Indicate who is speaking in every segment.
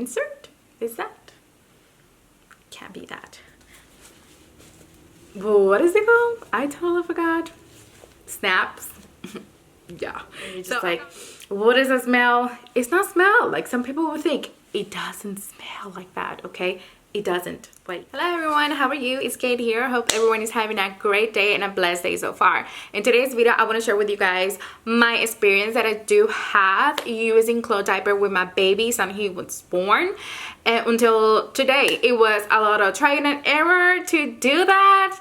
Speaker 1: insert? Is that? Can't be that. What is it called? I totally forgot. Snaps. Yeah. You're just like, what does it smell? It's not smell. Like some people would think it doesn't smell like that, okay? It doesn't. Wait. Hello everyone, how are you? It's Kate here. Hope everyone is having a great day and a blessed day so far. In today's video, I want to share with you guys my experience that I do have using clothes diaper with my baby since he was born. And until today, it was a lot of trial and error to do that.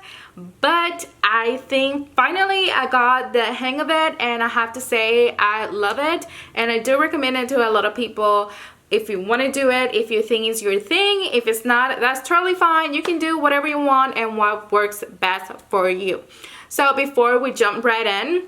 Speaker 1: But I think finally I got the hang of it, and I have to say I love it. And I do recommend it to a lot of people. If you want to do it, if you think it's your thing, if it's not, that's totally fine. You can do whatever you want and what works best for you. So before we jump right in,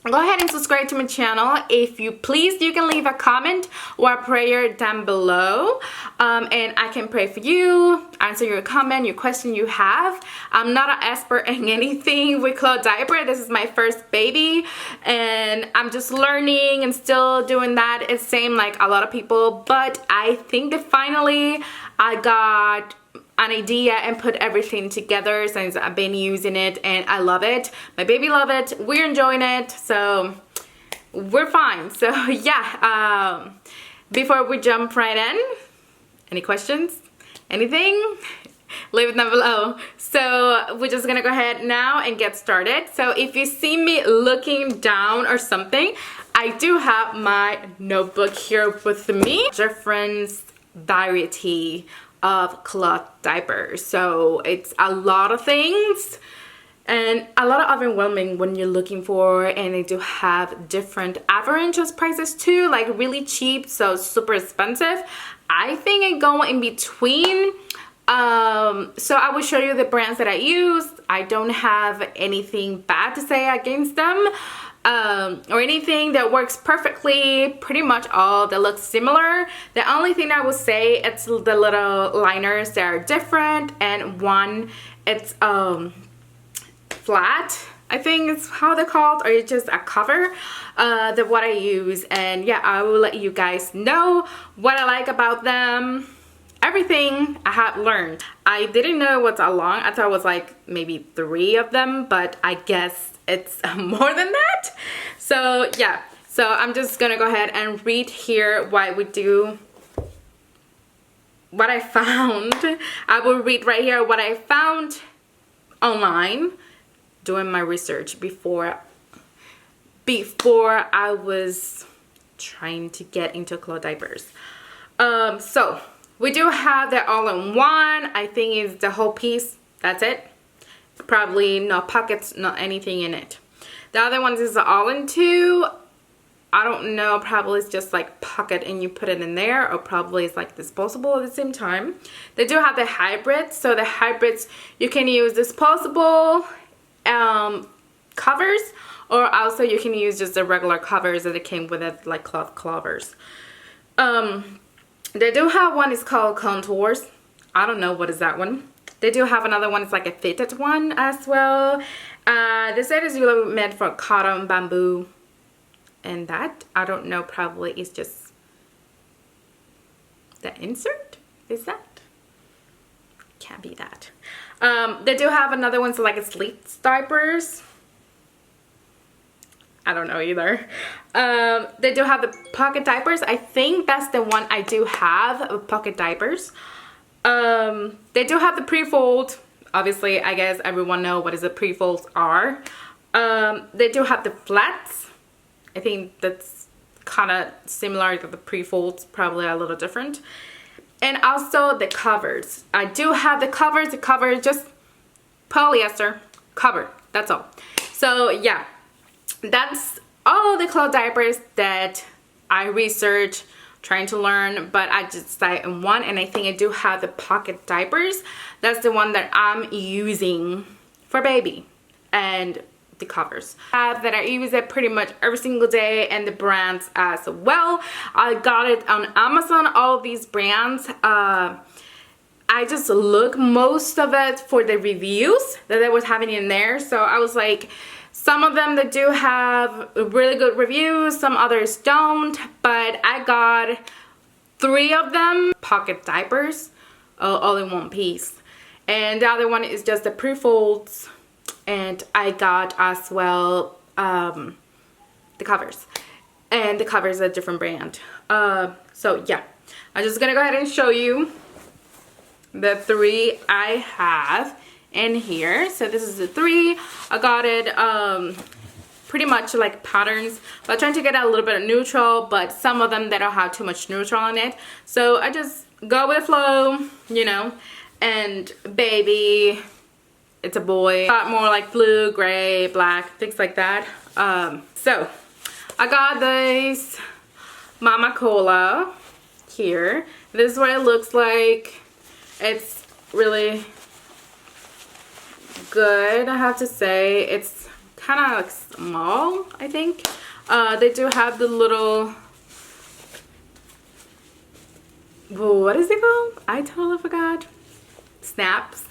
Speaker 1: go ahead and subscribe to my channel. If you please, you can leave a comment or a prayer down below, and I can pray for you, answer your comment, your question you have. I'm not an expert in anything with clothes diaper. This is my first baby and I'm just learning and still doing that. It's same like a lot of people, but I think that finally I got an idea and put everything together since I've been using it and I love it. My baby love it. We're enjoying it, so we're fine. So yeah, before we jump right in, any questions, anything, leave it down below. So we're just gonna go ahead now and get started. So if you see me looking down or something, I do have my notebook here with me. Different variety of cloth diapers, so it's a lot of things and a lot of overwhelming when you're looking for, and they do have different average prices too, like really cheap, so super expensive. I think I go in between. So I will show you the brands that I use. I don't have anything bad to say against them, or anything that works perfectly. Pretty much all that looks similar. The only thing I would say, it's the little liners that are different, and one it's flat, I think it's how they're called, or it's just a cover, that what I use. And yeah, I will let you guys know what I like about them, everything I have learned. I didn't know it was a long, I thought it was like maybe 3 of them, but I guess it's more than that. So yeah, so I'm just gonna go ahead and read here what we do, what I found. I will read right here what I found online doing my research before I was trying to get into clothes diapers. So we do have the all-in-one. I think it's the whole piece. That's it. Probably no pockets, not anything in it. The other ones is the all-in-two. I don't know, probably it's just like pocket and you put it in there, or probably it's like disposable at the same time. They do have the hybrids, so the hybrids you can use disposable covers, or also you can use just the regular covers that it came with it, like cloth covers. They do have one, it's called Contours. I don't know what is that one. They do have another one, it's like a fitted one as well. They said it's really meant for cotton, bamboo, and that, I don't know, probably it's just the insert? Is that? Can't be that. They do have another one, so like it's sleep diapers. I don't know either. They do have the pocket diapers. I think that's the one I do have, pocket diapers. They do have the pre-fold. Obviously, I guess everyone know what is the pre-folds are. They do have the flats. I think that's kind of similar to the pre-folds, probably a little different. And also the covers. I do have the covers. The cover is just polyester cover. That's all. So yeah, that's all the clothes diapers that I researched, trying to learn, but I just decided on one, and I think I do have the pocket diapers. That's the one that I'm using for baby, and the covers. That I use it pretty much every single day, and the brands as well. I got it on Amazon, all these brands. I just look most of it for the reviews that they was having in there, so I was like, some of them that do have really good reviews, some others don't, but I got 3 of them pocket diapers, all in one piece, and the other one is just the pre-folds. And I got as well the covers, and the covers are a different brand. So yeah, I'm just gonna go ahead and show you the 3 I have in here. So this is the 3. I got it pretty much like patterns, but I'm trying to get a little bit of neutral, but some of them, they don't have too much neutral in it, so I just go with the flow, you know. And baby, it's a boy, got more like blue, gray, black, things like that. So I got this Mama Cola here. This is what it looks like. It's really good, I have to say. It's kind of like small, I think. They do have the little, what is it called? I totally forgot. Snaps.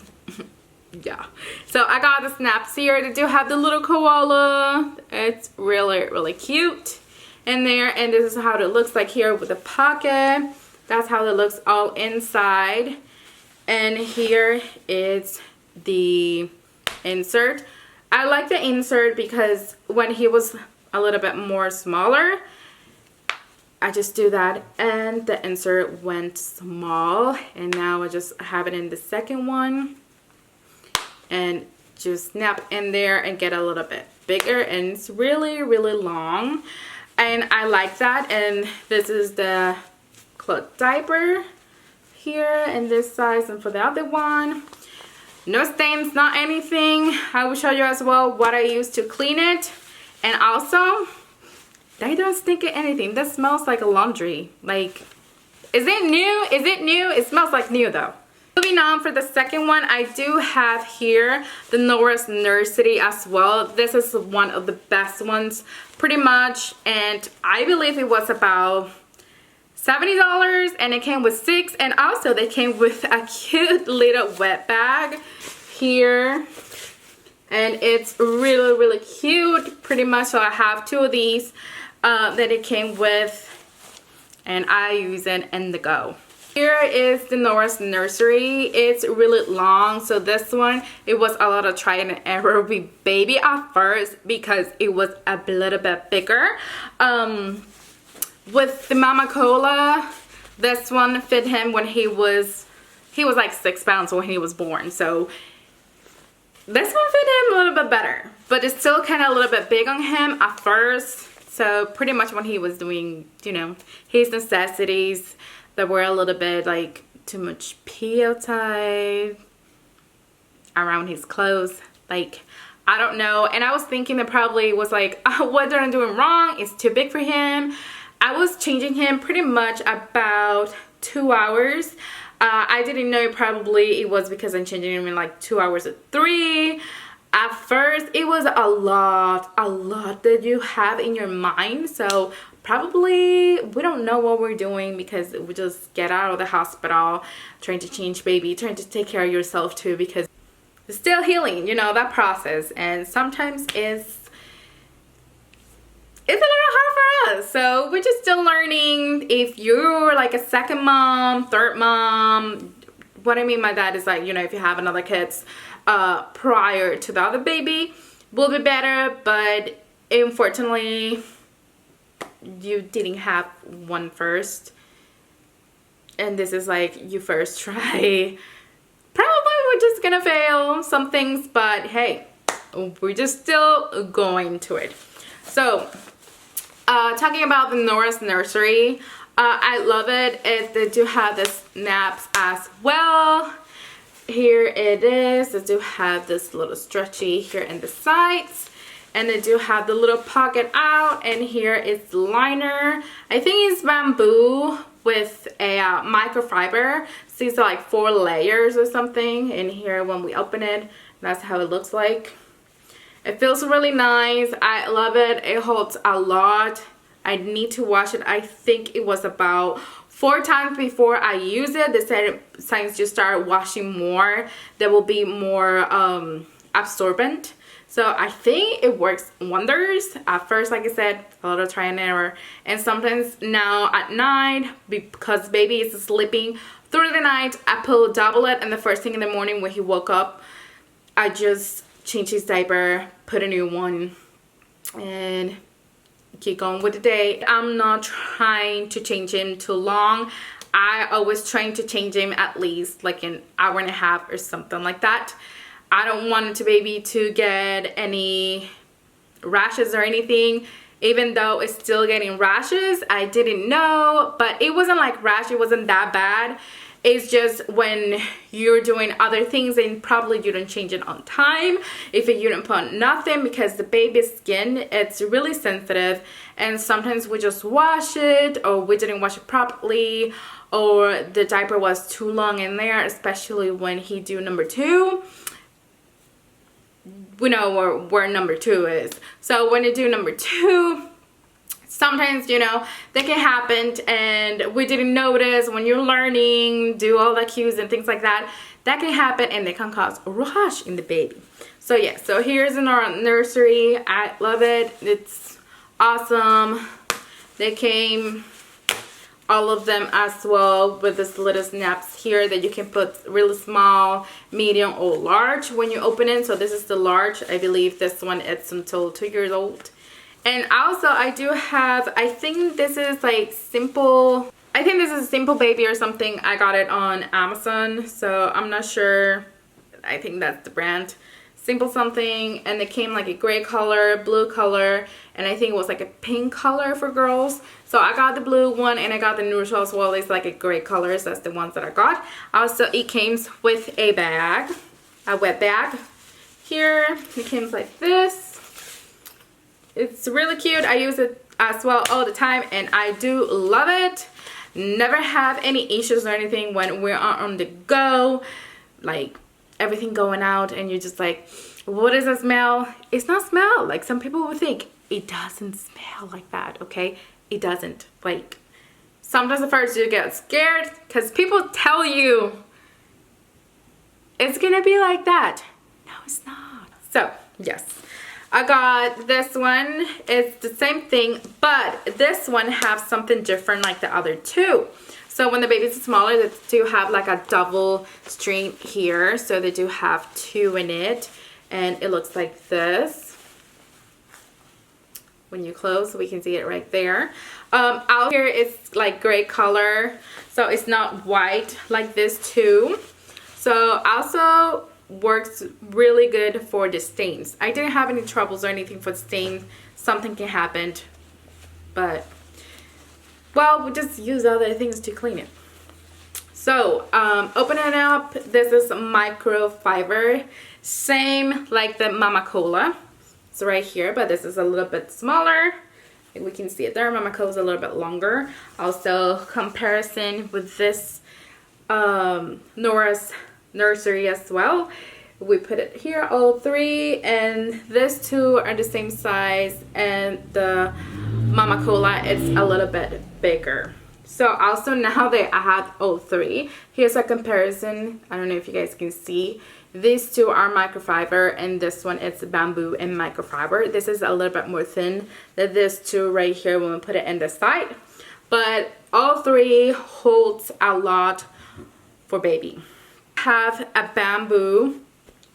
Speaker 1: Yeah, so I got the snaps here. They do have the little koala. It's really cute in there, and this is how it looks like here with the pocket. That's how it looks all inside. And here is the insert. I like the insert because when he was a little bit more smaller, I just do that and the insert went small, and now I just have it in the second one and just snap in there and get a little bit bigger, and it's really long, and I like that. And this is the cloth diaper here in this size, and for the other one, no stains, not anything. I will show you as well what I use to clean it. And also, they don't stink at anything. That smells like a laundry. Like, is it new? Is it new? It smells like new though. Moving on, for the second one, I do have here the Nora's Nursery as well. This is one of the best ones pretty much, and I believe it was about $70, and it came with 6, and also they came with a cute little wet bag here, and it's really cute pretty much. So I have 2 of these that it came with, and I use it in the go. Here is the Nora's Nursery. It's really long, so this one, it was a lot of try and error with baby at first because it was a little bit bigger. With the Mama Cola, this one fit him when he was like 6 pounds when he was born, so this one fit him a little bit better, but it's still kind of a little bit big on him at first. So pretty much when he was doing, you know, his necessities that were a little bit like too much peel tie around his clothes, like, I don't know. And I was thinking that probably was like, what am I doing wrong? It's too big for him. I was changing him pretty much about 2 hours. I didn't know probably it was because I'm changing him in like 2 hours or 3. At first, it was a lot that you have in your mind. So probably we don't know what we're doing because we just get out of the hospital, trying to change baby, trying to take care of yourself too, because it's still healing, you know, that process. And sometimes it's a little hard for us, so we're just still learning. If you're like a second mom, third mom, what I mean by that is like, you know, if you have another kids prior to the other baby, will be better. But unfortunately, you didn't have one first, and this is like you first try. Probably we're just gonna fail some things, but hey, we're just still going to it. So talking about the Nora's Nursery, I love it. They do have the snaps as well. Here it is. They do have this little stretchy here in the sides, and they do have the little pocket out, and here is the liner. I think it's bamboo with a microfiber. So these are like 4 layers or something. And here when we open it, that's how it looks like. It feels really nice. I love it. It holds a lot. I need to wash it. I think it was about 4 times before I use it. They said since you start washing more, there will be more absorbent. So I think it works wonders. At first, like I said, a little try and error. And sometimes now at night, because baby is sleeping through the night, I put double it, and the first thing in the morning when he woke up, I just change his diaper, put a new one, and keep going with the day. I'm not trying to change him too long. I always trying to change him at least like an hour and a half or something like that. I don't want the baby to get any rashes or anything. Even though it's still getting rashes, I didn't know, but it wasn't like rash, it wasn't that bad. It's just when you're doing other things and probably you don't change it on time, if you don't put nothing, because the baby's skin, it's really sensitive, and sometimes we just wash it, or we didn't wash it properly, or the diaper was too long in there, especially when he do number 2. We know where number 2 is. So when you do number 2, sometimes, you know, that can happen and we didn't notice. When you're learning, do all the cues and things like that, that can happen and they can cause a rash in the baby. So yeah, so here's in our nursery. I love it. It's awesome. They came, all of them as well, with this little snaps here that you can put really small, medium, or large when you open it. So this is the large. I believe this one it's until 2 years old. And also I do have, I think this is like simple, I think this is a Simple Baby or something. I got it on Amazon, so I'm not sure. I think that's the brand. Simple something, and it came like a gray color, blue color, and I think it was like a pink color for girls. So I got the blue one and I got the neutral as well. It's like a gray color, so that's the ones that I got. Also, it came with a bag, a wet bag. Here, it came like this. It's really cute. I use it as well all the time and I do love it. Never have any issues or anything when we're on the go, like everything going out and you're just like, what is the smell? It's not smell. Like some people would think it doesn't smell like that, okay? It doesn't. Like sometimes at first you get scared because people tell you it's gonna be like that. No, it's not. So yes, I got this one. It's the same thing, but this one has something different like the other 2. So when the baby's smaller, they do have like a double string here. So they do have 2 in it, and it looks like this. When you close, we can see it right there. Out here it's like gray color, so it's not white like this too. So also works really good for the stains. I didn't have any troubles or anything for stains. Something can happen, but well, we just use other things to clean it. So open it up. This is microfiber, same like the Mama Cola. It's right here, but this is a little bit smaller. We can see it there. Mama Cola is a little bit longer. Also comparison with this Nora's nursery as well. We put it here, all 3, and these 2 are the same size, and the Mama Cola is a little bit bigger. So also now that I have all 3, here's a comparison. I don't know if you guys can see. These 2 are microfiber and this one is bamboo and microfiber. This is a little bit more thin than this 2 right here when we put it in the side. But all 3 holds a lot for baby. Have a bamboo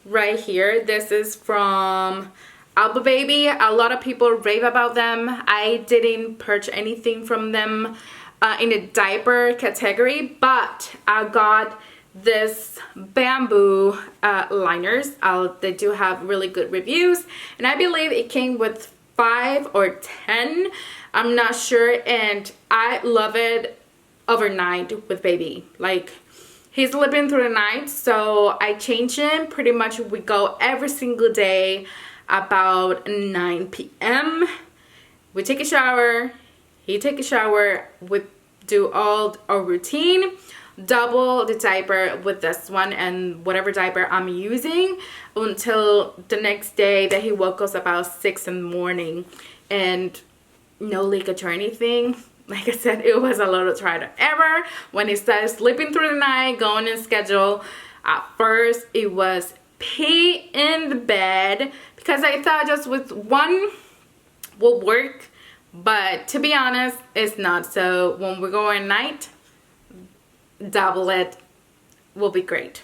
Speaker 1: right here. This is from Alba Baby. A lot of people rave about them. I didn't purchase anything from them in the diaper category, but I got this bamboo liners. They do have really good reviews, and I believe it came with 5 or 10. I'm not sure, and I love it overnight with baby. Like, he's sleeping through the night, so I change him. Pretty much we go every single day about 9 p.m. We take a shower, he take a shower, we do all our routine, double the diaper with this one and whatever diaper I'm using until the next day that he woke us about 6 in the morning, and no leakage or anything. Like I said, it was a little trial and error when he started sleeping through the night, going in schedule. At first it was pee in the bed because I thought just with one will work, but to be honest, it's not. So when we're going at night, double it will be great.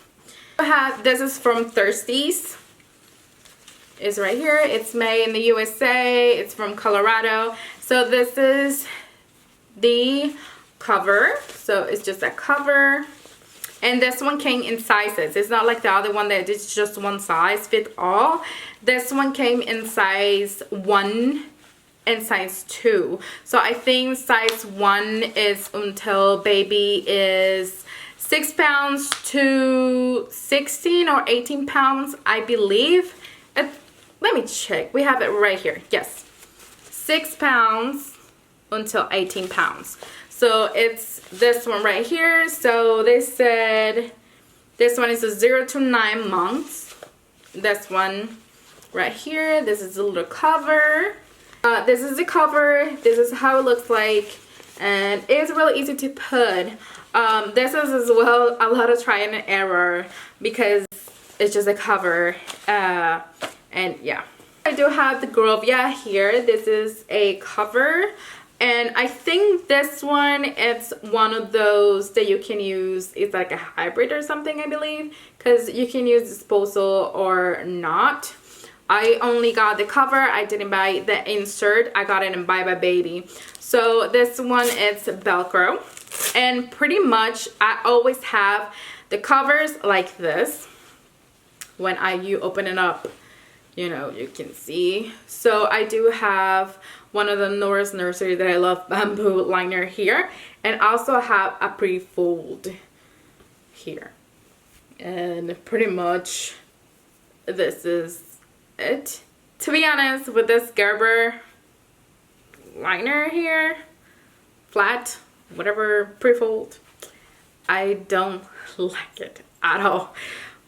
Speaker 1: This is from Thirsties. It's right here. It's made in the USA. It's from Colorado. So this is the cover. So it's just a cover. And this one came in sizes. It's not like the other one that it's just one size fit all. This one came in size 1 and size 2. So I think size 1 is until baby is 6 pounds to 16 or 18 pounds, I believe. Let me check. We have it right here. Yes. 6 pounds until 18 pounds. So it's this one right here. So they said this one is a 0 to 9 months. This one right here. This is a little cover. This is the cover. This is how it looks like. And it's really easy to put. This is as well a lot of try and error because it's just a cover. And yeah. I do have the Grovia here. This is a cover. And I think this one, it's one of those that you can use. It's like a hybrid or something, I believe. Because you can use disposal or not. I only got the cover. I didn't buy the insert. I got it in Buy by Baby. So this one is Velcro. And pretty much I always have the covers like this. When you open it up, you know, you can see. So I do have one of the Nora's Nursery that I love bamboo liner here. And also have a pre-fold here. And pretty much this is it. To be honest, with this Gerber liner here, flat, whatever, pre-fold, I don't like it at all.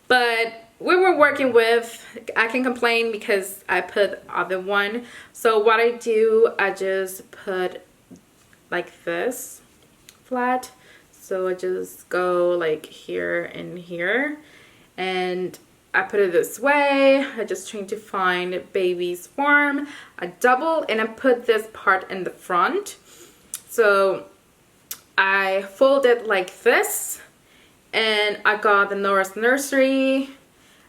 Speaker 1: But we were working with, I can complain because I put other one. So what I do, I just put like this flat. So I just go like here and here, and I put it this way. I just trying to find baby's form. I double and I put this part in the front. So I fold it like this, and I got the Nora's Nursery.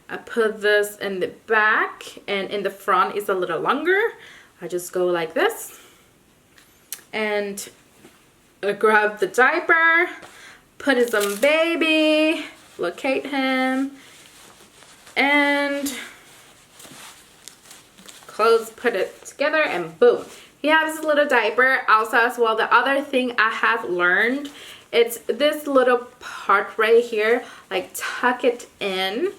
Speaker 1: I put this in the back, and in the front is a little longer. I just go like this, and I grab the diaper, put it on baby, locate him, and close, put it together, and boom. He has his little diaper. Also as well, the other thing I have learned, it's this little part right here, like tuck it in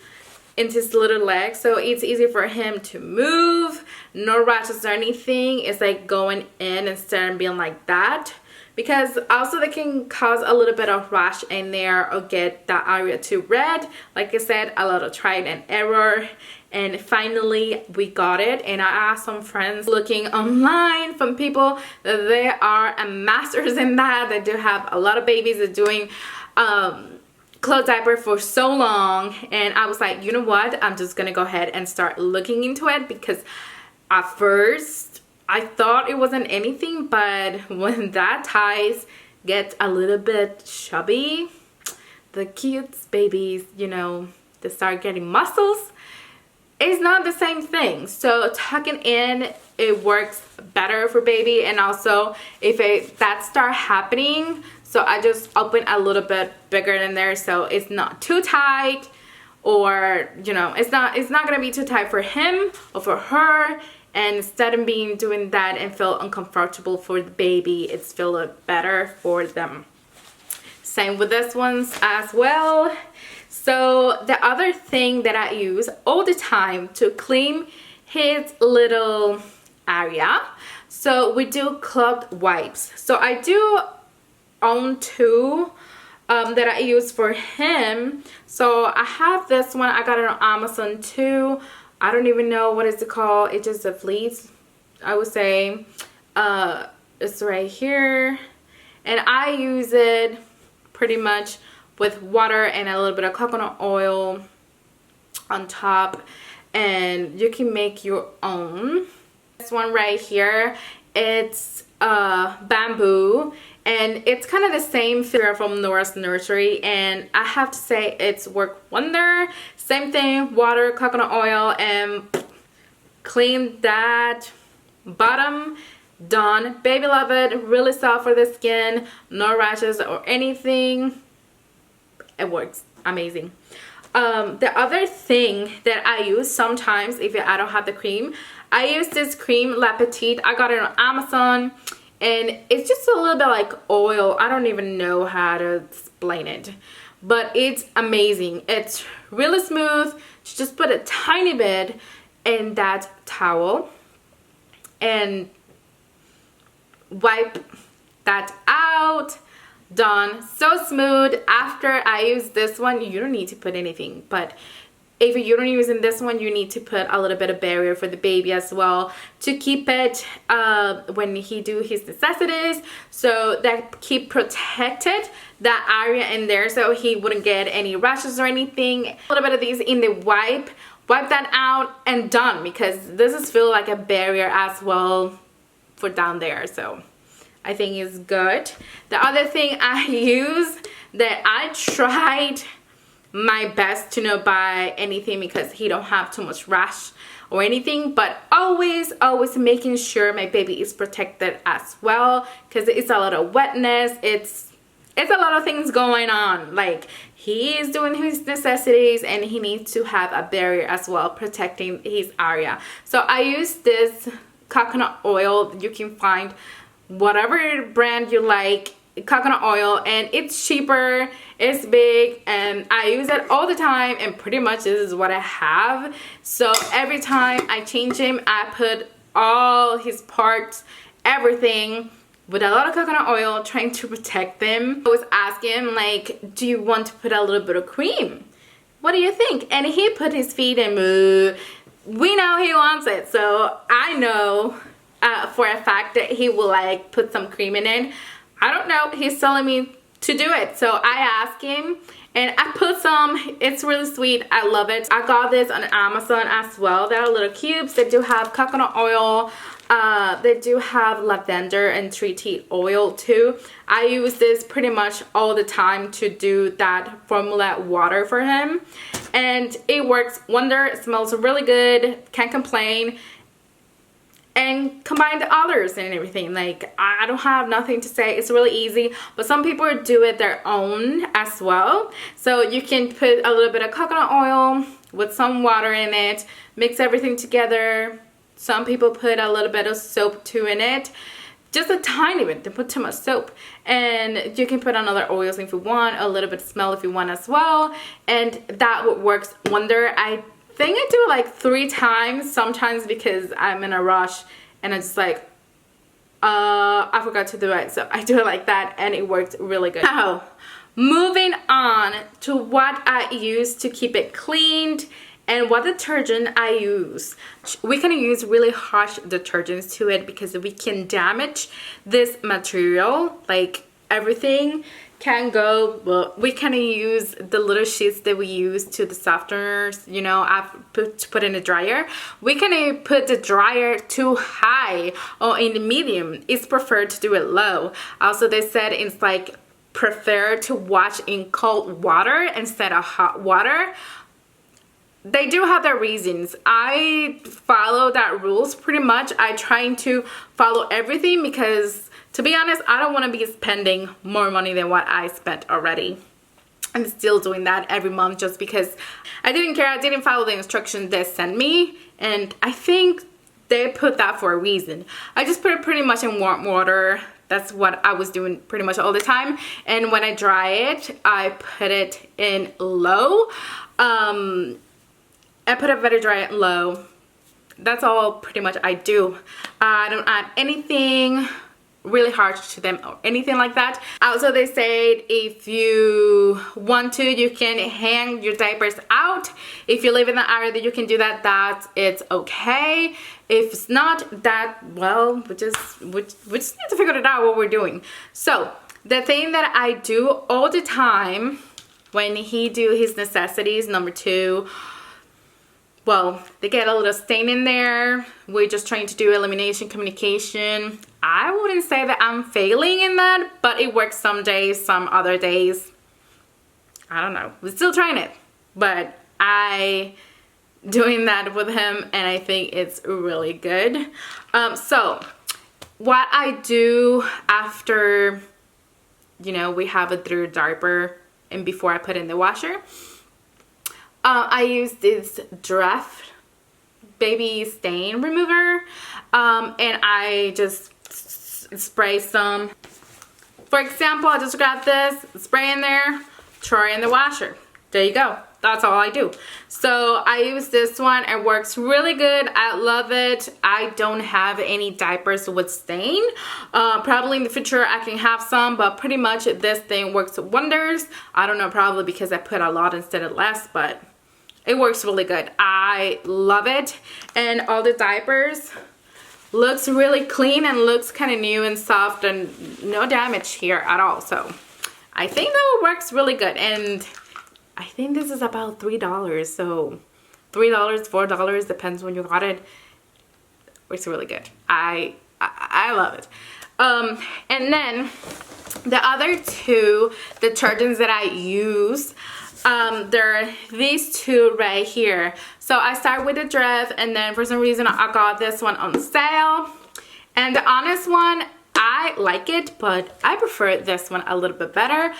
Speaker 1: into his little leg, so it's easy for him to move. No rashes or anything. It's like going in instead of being like that, because also they can cause a little bit of rash in there or get that area too red. Like I said, a lot of trial and error, and finally we got it. And I asked some friends looking online from people that they are masters in that. They do have a lot of babies that are doing clothes diaper for so long, and I was like, you know what, I'm just gonna go ahead and start looking into it, because at first I thought it wasn't anything, but when that ties get a little bit chubby, the cute babies, you know, they start getting muscles, it's not the same thing. So tucking in, it works better for baby. And also if that start happening, so I just open a little bit bigger in there, so it's not too tight, or you know, it's not gonna be too tight for him or for her. And instead of doing that and feel uncomfortable for the baby, it's feel better for them. Same with this ones as well. So the other thing that I use all the time to clean his little area, so we do cloth wipes. So I do own two that I use for him. So I have this one, I got it on Amazon too. I don't even know what is it called. It's just a fleece, I would say. It's right here, and I use it pretty much with water and a little bit of coconut oil on top, and you can make your own. This one right here, it's bamboo, and it's kind of the same figure from Nora's Nursery, and I have to say it's worked wonder. Same thing, water, coconut oil, and clean that bottom. Done. Baby love it. Really soft for the skin, no rashes or anything. It works amazing. The other thing that I use sometimes if I don't have the cream, I use this cream La Petite. I got it on Amazon, and it's just a little bit like oil. I don't even know how to explain it, but it's amazing. It's really smooth. Just put a tiny bit in that towel and wipe that out. Done. So smooth. After I use this one, you don't need to put anything, but if you don't use in this one, you need to put a little bit of barrier for the baby as well to keep it when he do his necessities, so that keep protected that area in there so he wouldn't get any rashes or anything. A little bit of these in the wipe that out, and done, because this is feel like a barrier as well for down there. So I think it's good. The other thing I use that I tried my best to not buy anything because he don't have too much rash or anything, but always making sure my baby is protected as well, because it's a lot of wetness, it's a lot of things going on. Like, he is doing his necessities and he needs to have a barrier as well protecting his area. So I use this coconut oil. You can find whatever brand you like, coconut oil, and it's cheaper, it's big, and I use it all the time, and pretty much this is what I have. So every time I change him, I put all his parts, everything, with a lot of coconut oil, trying to protect them. I was asking him, like, do you want to put a little bit of cream? What do you think? And he put his feet in. We know he wants it, so I know for a fact that he will like put some cream in it. I don't know, he's telling me to do it, so I asked him and I put some. It's really sweet. I love it. I got this on Amazon as well. There are little cubes that do have coconut oil. They do have lavender and tree tea oil too. I use this pretty much all the time to do that formula water for him, and it works wonder. It smells really good, can't complain. And combine the others and everything. Like, I don't have nothing to say. It's really easy, but some people do it their own as well. So you can put a little bit of coconut oil with some water in it, mix everything together. Some people put a little bit of soap too in it, just a tiny bit. Don't put too much soap. And you can put on other oils if you want, a little bit of smell if you want as well, and that works wonder. I think I do it like 3 times sometimes because I'm in a rush and I'm just like, I forgot to do it, so I do it like that, and it worked really good. Now, moving on to what I use to keep it cleaned and what detergent I use. We can use really harsh detergents to it because we can damage this material, like everything can go. Well, we can use the little sheets that we use to the softeners, you know, I've put in the dryer. We can put the dryer too high or in the medium. It's preferred to do it low. Also, they said it's like prefer to wash in cold water instead of hot water. They do have their reasons. I follow that rules pretty much. I trying to follow everything because, to be honest, I don't want to be spending more money than what I spent already. I'm still doing that every month just because I didn't care. I didn't follow the instructions they sent me, and I think they put that for a reason. I just put it pretty much in warm water. That's what I was doing pretty much all the time. And when I dry it, I put it in low. I put it very dry and low. That's all pretty much I do. I don't add anything really harsh to them or anything like that. Also, they said if you want to, you can hang your diapers out. If you live in the area that you can do that, it's okay. If it's not that, well, we just need to figure it out what we're doing. So the thing that I do all the time when he do his necessities, number 2, well, they get a little stain in there. We're just trying to do elimination communication. I wouldn't say that I'm failing in that, but it works some days, some other days. I don't know. We're still trying it, but I doing that with him, and I think it's really good. So what I do after, you know, we have it through diaper and before I put it in the washer, I use this Dreft baby stain remover, and I just spray some. For example, I just grab this, spray in there, throw it in the washer. There you go. That's all I do. So I use this one. It works really good. I love it. I don't have any diapers with stain. Probably in the future I can have some, but pretty much this thing works wonders. I don't know, probably because I put a lot instead of less, but it works really good. I love it. And all the diapers looks really clean and looks kind of new and soft and no damage here at all. So I think that it works really good. And I think this is about $3, so $3, $4, depends when you got it. It's really good. I love it. And then the other two detergents that I use, they're these two right here. So I start with the Dreft, and then for some reason I got this one on sale. And the Honest one, I like it, but I prefer this one a little bit better.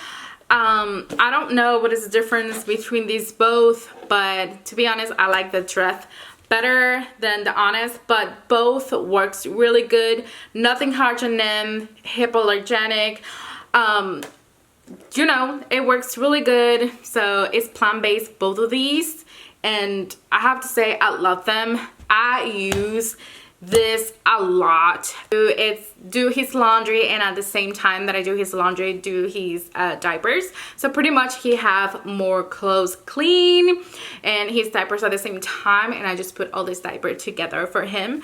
Speaker 1: I don't know what is the difference between these both, but to be honest, I like the Dreft better than the Honest, but both works really good. Nothing harsh on them, hypoallergenic. You know, it works really good. So it's plant-based, both of these, and I have to say I love them. I use this a lot. It's do his laundry, and at the same time that I do his laundry, do his diapers. So pretty much he have more clothes clean and his diapers at the same time, and I just put all this diaper together for him.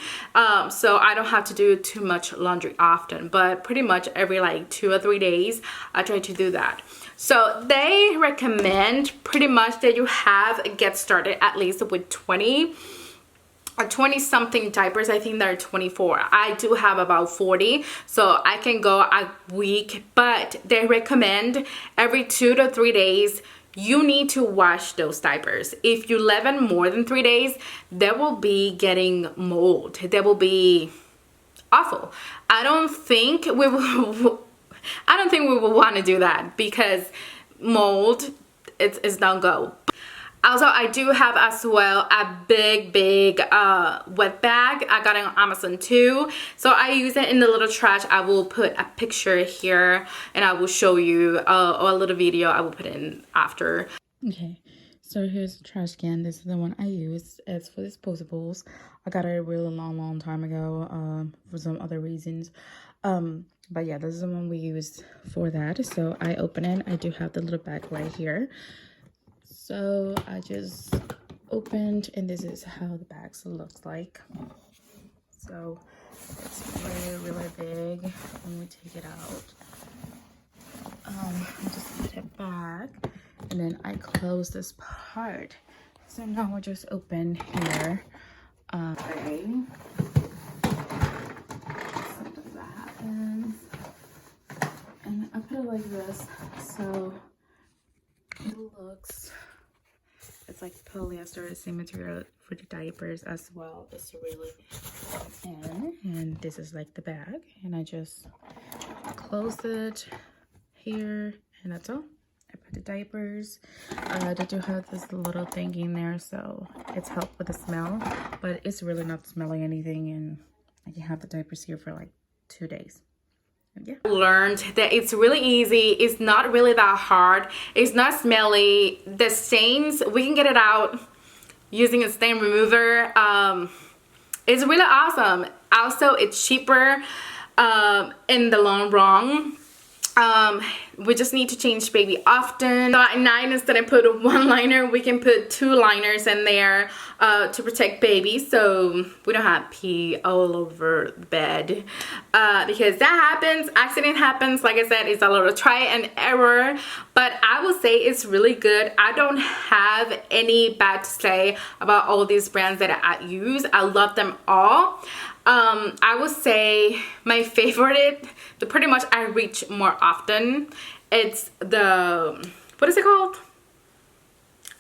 Speaker 1: So I don't have to do too much laundry often, but pretty much every like 2 or 3 days I try to do that. So they recommend pretty much that you get started at least with 20 something diapers. I think there are 24. I do have about 40, so I can go a week, but they recommend every 2 to 3 days you need to wash those diapers. If you leave them more than 3 days, they will be getting mold. They will be awful. I don't think we will want to do that, because mold it's no go. Also, I do have as well a big wet bag. I got it on Amazon too. So I use it in the little trash. I will put a picture here and I will show you, or a little video I will put in after. Okay, so here's the trash can. This is the one I use. It's for disposables. I got it a really long time ago for some other reasons. But yeah, this is the one we used for that. So I open it. I do have the little bag right here. So I just opened, and this is how the bags looks like. So it's really big. When we take it out, I just put it back, and then I close this part. So now I just open here. Okay. Sometimes that happens, and I put it like this, so it looks. It's like polyester, the same material for the diapers as well. It's really thin, and this is like the bag, and I just close it here, and that's all. I put the diapers. They do have this little thing in there, so it's helped with the smell, but it's really not smelling anything, and I can have the diapers here for like 2 days. Yeah. Learned that it's really easy. It's not really that hard. It's not smelly. The stains, we can get it out using a stain remover. It's really awesome. Also, it's cheaper in the long run. We just need to change baby often. So at night, instead of put one liner, we can put 2 liners in there to protect baby, so we don't have pee all over the bed, because that happens. Accident happens. Like I said, it's a little try and error, but I will say it's really good. I don't have any bad to say about all these brands that I use. I love them all. I would say my favorite, the pretty much I reach more often, it's the, what is it called?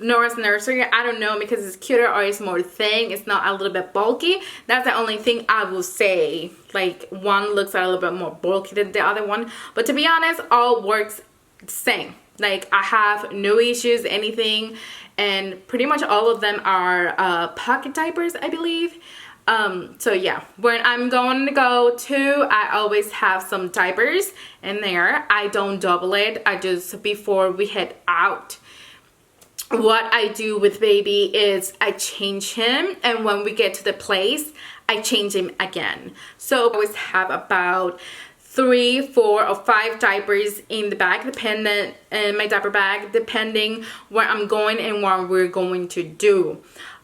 Speaker 1: Nora's Nursery. I don't know, because it's cuter or it's more thin. It's not a little bit bulky. That's the only thing I will say. Like, one looks a little bit more bulky than the other one. But to be honest, all works the same. Like, I have no issues, anything. And pretty much all of them are pocket diapers, I believe. So yeah, when I'm going to go to, I always have some diapers in there. I don't double it. I just, before we head out, what I do with baby is I change him, and when we get to the place, I change him again. So I always have about 3, 4, or 5 diapers in the bag, dependent, in my diaper bag, depending where I'm going and what we're going to do.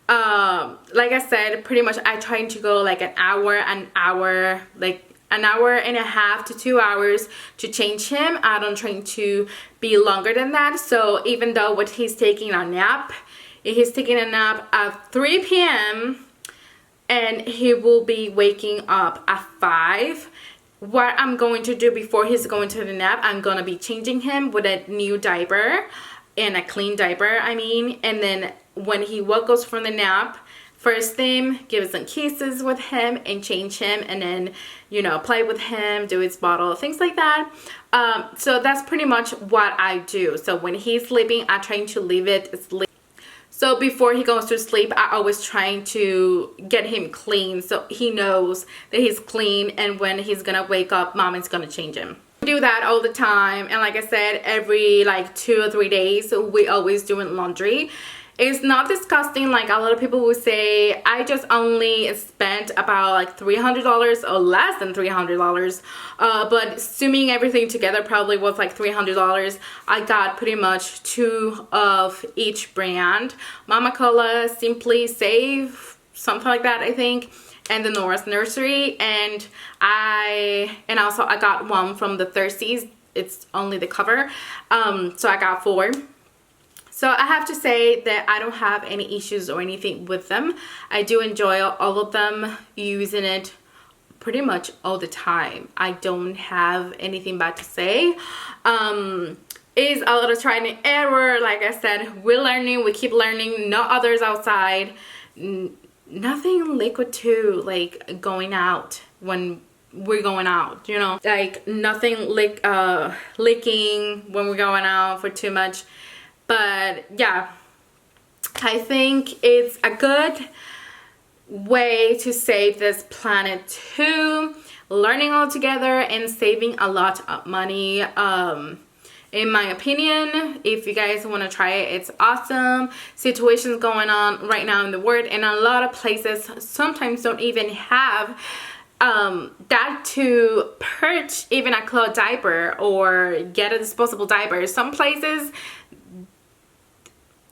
Speaker 1: Like I said, pretty much I try to go like an hour, like an hour and a half to 2 hours to change him. I don't try to be longer than that. So even though what he's taking a nap, he's taking a nap at 3 p.m. and he will be waking up at 5. What I'm going to do before he's going to the nap, I'm gonna be changing him with a new diaper, and a clean diaper, I mean. And then when he goes from the nap, first thing, give some kisses with him and change him, and then, you know, play with him, do his bottle, things like that. So that's pretty much what I do. So when he's sleeping, I try to leave it asleep. So before he goes to sleep, I always trying to get him clean, so he knows that he's clean, and when he's gonna wake up, mom is gonna change him. We do that all the time, and like I said, every like 2 or 3 days, we always doing laundry. It's not disgusting like a lot of people would say. I just only spent about like $300 or less than $300, but assuming everything together probably was like $300. I got pretty much 2 of each brand, Mama Cola, Simply Save, something like that, I think, and the Nora's Nursery, and also I got one from the Thirsties. It's only the cover, so I got 4. So I have to say that I don't have any issues or anything with them. I do enjoy all of them, using it pretty much all the time. I don't have anything bad to say. Is a lot of trying and error. Like I said, we're learning, we keep learning. No others outside. Nothing liquid too, like going out when we're going out, you know, like nothing leaking when we're going out for too much. But yeah, I think it's a good way to save this planet too, learning all together and saving a lot of money. In my opinion, if you guys want to try it, it's awesome. Situations going on right now in the world, and a lot of places sometimes don't even have that to purchase even a cloth diaper or get a disposable diaper. Some places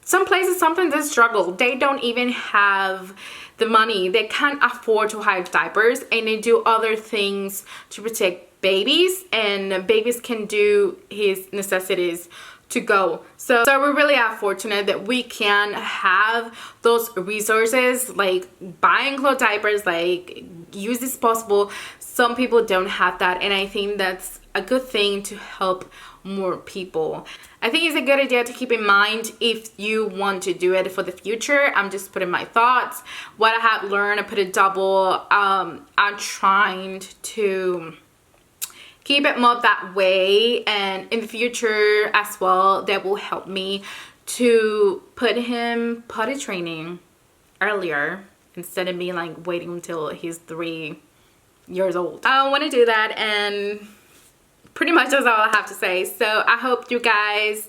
Speaker 1: sometimes they struggle. They don't even have the money. They can't afford to hire diapers, and they do other things to protect babies, and babies can do his necessities to go. So we really are fortunate that we can have those resources, like buying cloth diapers, like use disposable. Some people don't have that, and I think that's a good thing to help more people. I think it's a good idea to keep in mind if you want to do it for the future. I'm just putting my thoughts, what I have learned. I put it double. I'm trying to keep it more that way, and in the future as well, that will help me to put him potty training earlier instead of me like waiting until he's 3 years old. I want to do that, and pretty much that's all I have to say. So I hope you guys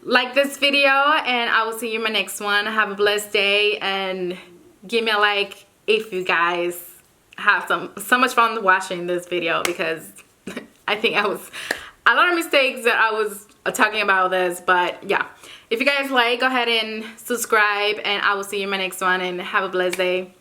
Speaker 1: like this video, and I will see you in my next one. Have a blessed day, and give me a like if you guys have so much fun watching this video, because I think a lot of mistakes that I was talking about this, but yeah. If you guys like, go ahead and subscribe, and I will see you in my next one, and have a blessed day.